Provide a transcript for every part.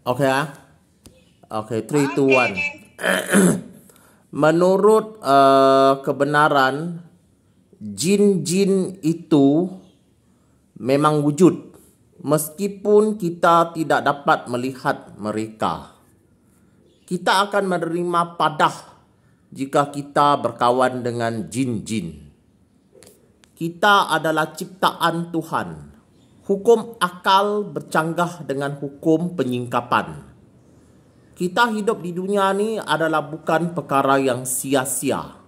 Okay ah. Okay, 3, 2, 1. Okay. Menurut kebenaran, jin-jin itu memang wujud meskipun kita tidak dapat melihat mereka. Kita akan menerima padah jika kita berkawan dengan jin-jin. Kita adalah ciptaan Tuhan. Hukum akal bercanggah dengan hukum penyingkapan. Kita hidup di dunia ni adalah bukan perkara yang sia-sia.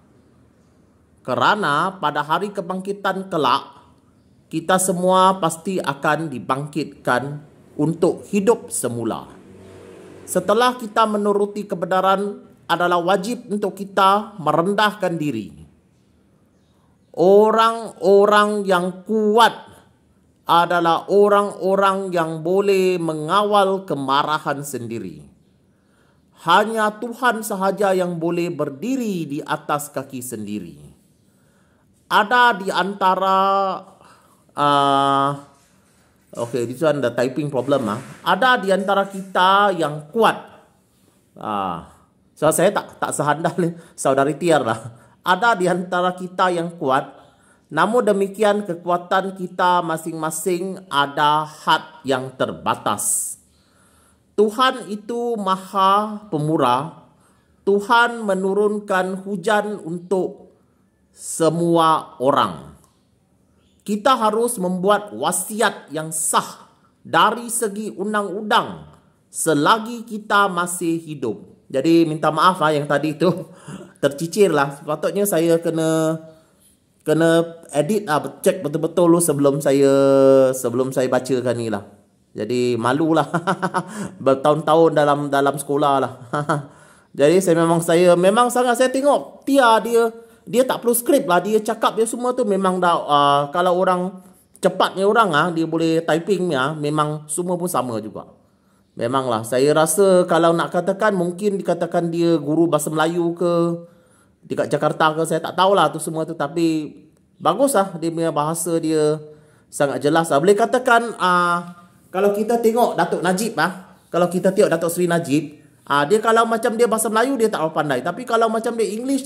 Kerana pada hari kebangkitan kelak, kita semua pasti akan dibangkitkan untuk hidup semula. Setelah kita menuruti kebenaran, adalah wajib untuk kita merendahkan diri. Orang-orang yang kuat adalah orang-orang yang boleh mengawal kemarahan sendiri. Hanya Tuhan sahaja yang boleh berdiri di atas kaki sendiri. Ada di antara okay, this one the typing problem ah. Ada di antara kita yang kuat. So saya tak sehandal saudari Tiar lah. Ada di antara kita yang kuat. Namun demikian kekuatan kita masing-masing ada had yang terbatas. Tuhan itu Maha Pemurah. Tuhan menurunkan hujan untuk semua orang. Kita harus membuat wasiat yang sah dari segi undang-undang selagi kita masih hidup. Jadi minta maaf lah yang tadi tu tercicir lah. Sepatutnya saya kena edit lah, cek betul-betul sebelum saya bacakan ni lah. Jadi malu lah. Bertahun-tahun dalam sekolah lah. Jadi memang sangat saya tengok Tia dia tak perlu skrip lah. Dia cakap dia semua tu memang dah kalau orang cepatnya orang dia boleh typing memang semua pun sama juga. Memanglah saya rasa kalau nak katakan mungkin dikatakan dia guru bahasa Melayu ke dekat Jakarta ke, saya tak tahulah tu semua tu, tapi baguslah dia punya bahasa dia sangat jelas lah. Boleh katakan kalau kita tengok Datuk Najib kalau kita tengok Datuk Seri Najib, dia kalau macam dia bahasa Melayu dia tak pandai, tapi kalau macam dia English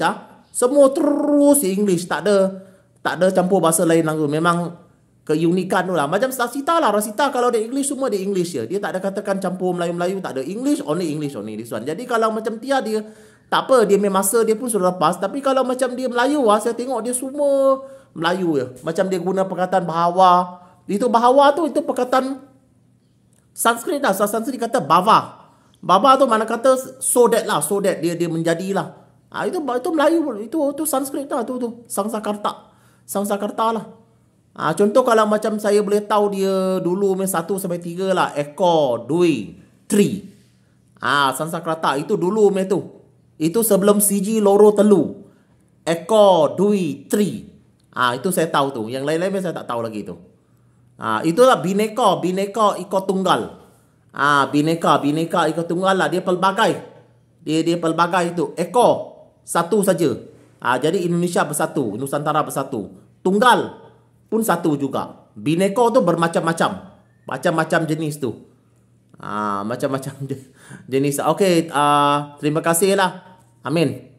semua terus English, tak ada campur bahasa lain langsung. Memang keunikan tu lah. Macam Rasita lah. Rasita kalau dia English semua dia English je. Dia tak ada katakan campur Melayu-Melayu, tak ada English only this one. Jadi kalau macam Tia dia tak apa, dia punya masa dia pun sudah lepas. Tapi kalau macam dia Melayu saya tengok dia semua Melayu je. Macam dia guna perkataan bahawa. Itu bahawa tu itu perkataan Sanskrit lah. Sanskrit kata bhava. Bhava tu mana kata so that lah, so that dia menjadilah. Itu Melayu, itu Sanskrit lah, tu Sangsakarta lah. Contoh kalau macam saya boleh tahu dia dulu 1 sampai 3 lah, ekor, dui, tri. Sangsakarta itu dulu tu. Itu sebelum siji loro telu. Ekor, dui, tri. Itu saya tahu tu. Yang lain-lain saya tak tahu lagi tu. Itulah bineka ikut tunggal. Bineka ikut tunggal lah. Dia pelbagai. Dia pelbagai itu. Ekor satu saja. Jadi Indonesia bersatu, Nusantara bersatu. Tunggal pun satu juga. Bineka tu bermacam-macam. Macam-macam jenis tu. Macam-macam jenis. Okey, terima kasih lah. Amin.